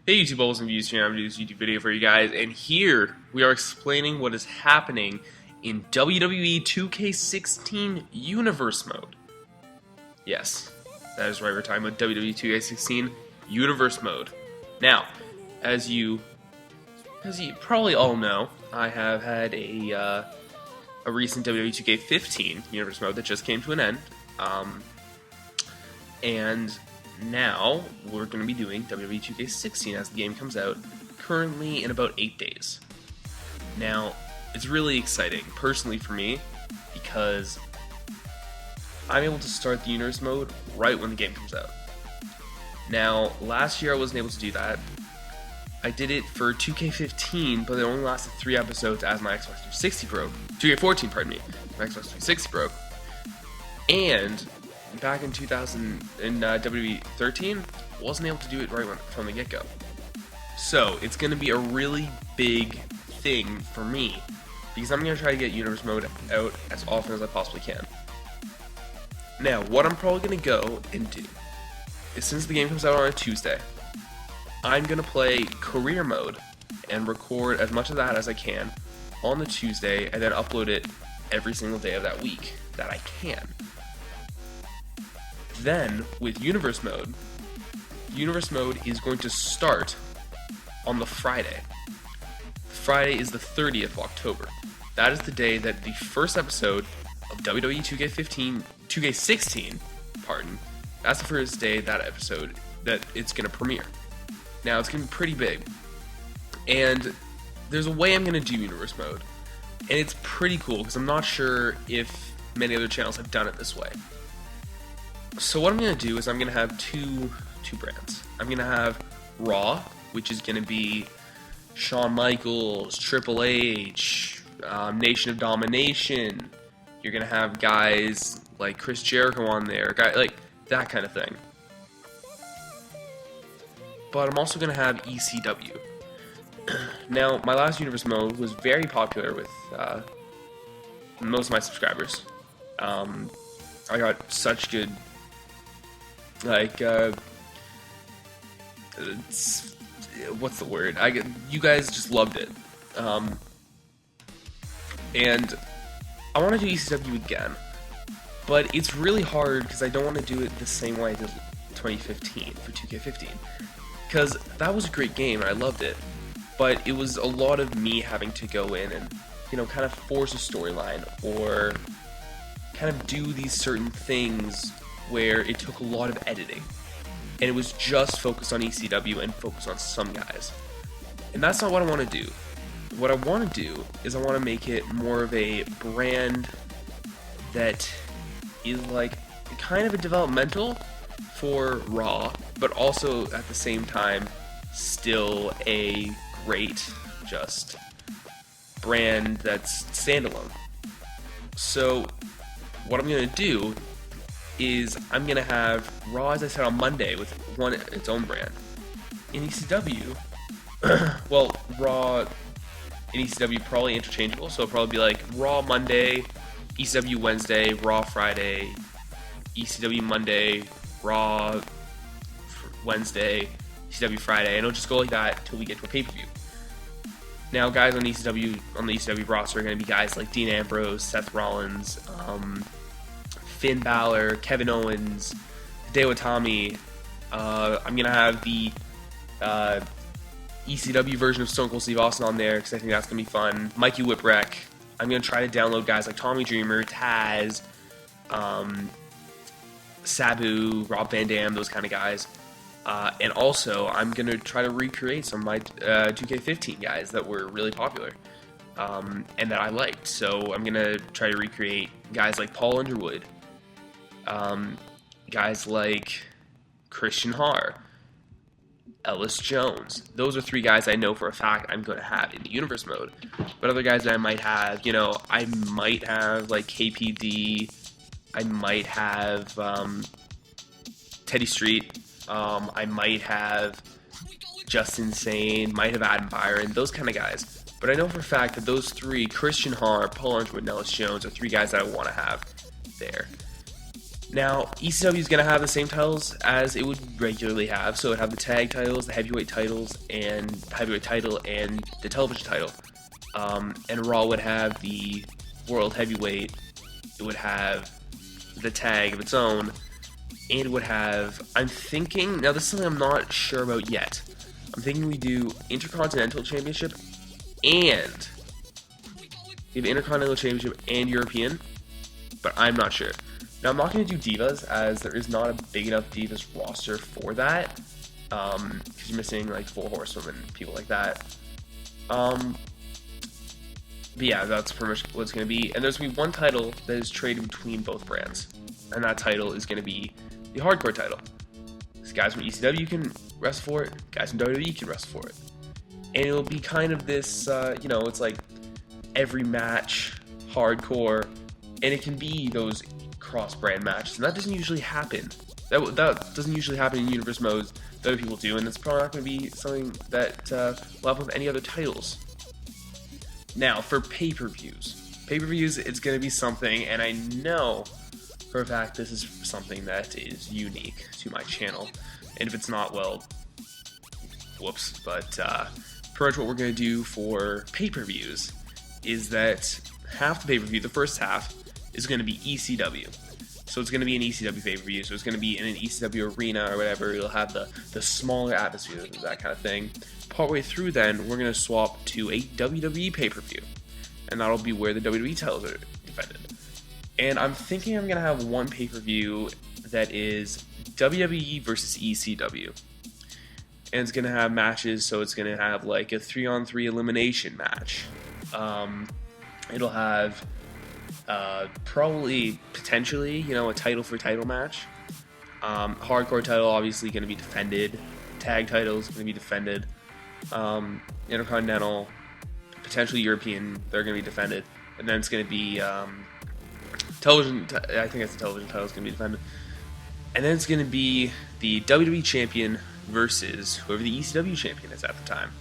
Hey YouTube bubbles and views here, I'm doing this YouTube video for you guys, and here we are explaining what is happening in WWE 2K16 Universe Mode. Yes, that is right, we're talking about WWE 2K16 Universe Mode. Now, as you probably all know, I have had a recent WWE 2K15 Universe Mode that just came to an end, and now we're going to be doing WWE 2K16 as the game comes out, currently in about 8 days. Now, it's really exciting, personally for me, because I'm able to start the Universe Mode right when the game comes out. Now, last year I wasn't able to do that. I did it for 2K15, but it only lasted 3 episodes as my Xbox 360 broke. 2K14, pardon me. My Xbox 360 broke. And back in WWE 13, wasn't able to do it right from the get-go. So it's going to be a really big thing for me, because I'm going to try to get Universe Mode out as often as I possibly can. Now, what I'm probably going to go and do is, since the game comes out on a Tuesday, I'm going to play Career Mode and record as much of that as I can on the Tuesday, and then upload it every single day of that week that I can. Then, with Universe Mode is going to start on the Friday. Friday is the 30th of October. That is the day that the first episode of WWE 2K16, that's the first day that episode that it's going to premiere. Now, it's going to be pretty big. And there's a way I'm going to do Universe Mode. And it's pretty cool, because I'm not sure if many other channels have done it this way. So what I'm going to do is I'm going to have two brands. I'm going to have Raw, which is going to be Shawn Michaels, Triple H, Nation of Domination. You're going to have guys like Chris Jericho on there, like that kind of thing. But I'm also going to have ECW. Now, my last Universe Mode was very popular with most of my subscribers. I got such good, what's the word? You guys just loved it. And I want to do ECW again, but it's really hard because I don't want to do it the same way I did 2015 for 2K15, because that was a great game and I loved it, but it was a lot of me having to go in and, kind of force a storyline or kind of do these certain things where it took a lot of editing, and it was just focused on ECW and focused on some guys. And that's not what I want to do. What I want to do is I want to make it more of a brand that is like kind of a developmental for Raw, but also at the same time still a great just brand that's standalone. So what I'm going to do is I'm going to have Raw, as I said, on Monday with its own brand. In ECW, well, Raw and ECW probably interchangeable, so it'll probably be like Raw Monday, ECW Wednesday, Raw Friday, ECW Monday, Raw Wednesday, ECW Friday, and it'll just go like that until we get to a pay-per-view. Now, guys on the ECW roster are going to be guys like Dean Ambrose, Seth Rollins, Finn Balor, Kevin Owens, Hideo Itami. I'm going to have the ECW version of Stone Cold Steve Austin on there, because I think that's going to be fun. Mikey Whipwreck. I'm going to try to download guys like Tommy Dreamer, Taz, Sabu, Rob Van Dam, those kind of guys. And also, I'm going to try to recreate some of my 2K15 guys that were really popular and that I liked. So I'm going to try to recreate guys like Paul Underwood, guys like Christian Haar, Ellis Jones. Those are 3 guys I know for a fact I'm going to have in the Universe Mode. But other guys that I might have, I might have like KPD, I might have Teddy Street, I might have Justin Sane, might have Adam Byron, those kind of guys. But I know for a fact that those 3, Christian Haar, Paul Underwood, and Ellis Jones, are 3 guys that I want to have there. Now, ECW is going to have the same titles as it would regularly have, so it would have the tag titles, the heavyweight titles, and heavyweight title, and the television title. And Raw would have the World Heavyweight, it would have the tag of its own, and it would have, I'm thinking, now this is something I'm not sure about yet, I'm thinking we do Intercontinental Championship and we have Intercontinental Championship and European, but I'm not sure. Now, I'm not going to do Divas, as there is not a big enough Divas roster for that, because you're missing, like, 4 Horsewomen and people like that. But yeah, that's pretty much what it's going to be. And there's going to be one title that is traded between both brands, and that title is going to be the Hardcore title. So guys from ECW can wrestle for it, guys from WWE can wrestle for it. And it'll be kind of this, you know, it's like every match, hardcore, and it can be those cross-brand matches, and that doesn't usually happen. That doesn't usually happen in universe modes that other people do, and it's probably not going to be something that will happen with any other titles. Now, for pay-per-views, it's going to be something, and I know for a fact this is something that is unique to my channel, and if it's not, well, whoops. But pretty much what we're going to do for pay-per-views is that half the pay-per-view, the first half, is going to be ECW. So it's going to be an ECW pay-per-view, so it's going to be in an ECW arena or whatever. It'll have the smaller atmosphere, that kind of thing. Partway through then, we're going to swap to a WWE pay-per-view, and that'll be where the WWE titles are defended. And I'm thinking I'm going to have one pay-per-view that is WWE versus ECW. And it's going to have matches, so it's going to have like a 3-on-3 elimination match. It'll have probably, potentially, you know, a title for title match. Hardcore title obviously going to be defended. Tag titles going to be defended. Intercontinental, potentially European, they're going to be defended. And then it's going to be television. I think it's the television title is going to be defended. And then it's going to be the WWE champion versus whoever the ECW champion is at the time.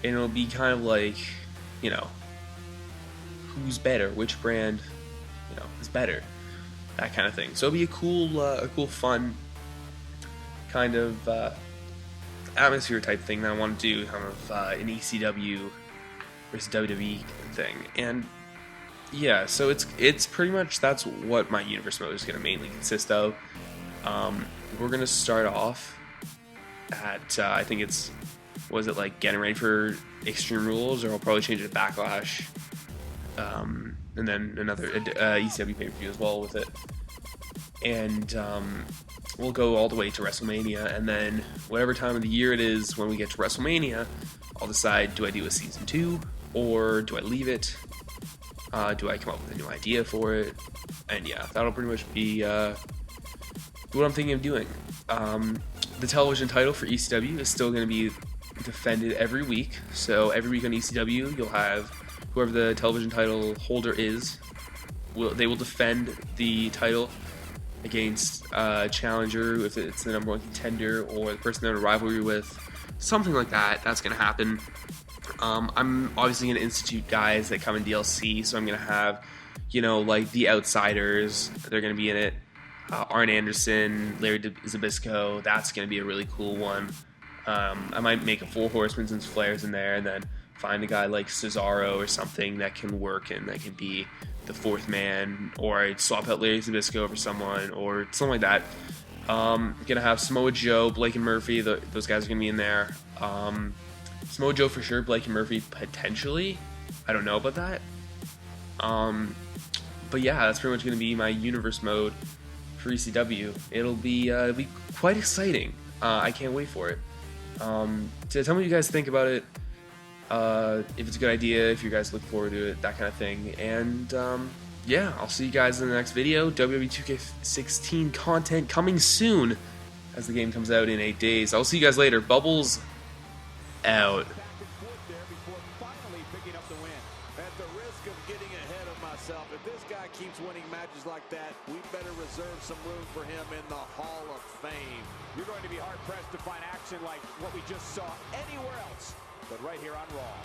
And it'll be kind of like, you know, who's better, which brand, you know, is better, that kind of thing. So it'll be a cool, fun kind of atmosphere type thing that I want to do, kind of an ECW versus WWE thing. And yeah, so it's pretty much, that's what my universe mode is going to mainly consist of. We're going to start off at I think it's, was it like getting ready for Extreme Rules, or I'll probably change it to Backlash. And then another ECW pay-per-view as well with it. And we'll go all the way to WrestleMania, and then whatever time of the year it is when we get to WrestleMania, I'll decide, do I do a Season 2, or do I leave it? Do I come up with a new idea for it? And yeah, that'll pretty much be what I'm thinking of doing. The television title for ECW is still going to be defended every week. So every week on ECW, you'll have whoever the television title holder is, they will defend the title against a challenger, if it's the number one contender, or the person they're in a rivalry with, something like that. That's going to happen. I'm obviously going to institute guys that come in DLC, so I'm going to have, you know, like the Outsiders, they're going to be in it. Arn Anderson, Larry Zbyszko, that's going to be a really cool one. I might make a 4 Horsemen and Flares in there, and then find a guy like Cesaro or something that can work and that can be the 4th man, or I'd swap out Larry Zbyszko for someone, or something like that. Gonna have Samoa Joe, Blake and Murphy, those guys are gonna be in there. Samoa Joe for sure, Blake and Murphy potentially. I don't know about that. But yeah, that's pretty much gonna be my universe mode for ECW. It'll be quite exciting. I can't wait for it. So tell me what you guys think about it. If it's a good idea, if you guys look forward to it, that kind of thing. And yeah, I'll see you guys in the next video. WWE 2K16 content coming soon as the game comes out in 8 days. I'll see you guys later. Bubbles out. If this guy keeps winning matches like that, we better reserve some room for him in the Hall of Fame. You're going to be hard-pressed to find action like what we just saw anywhere else, but right here on Raw.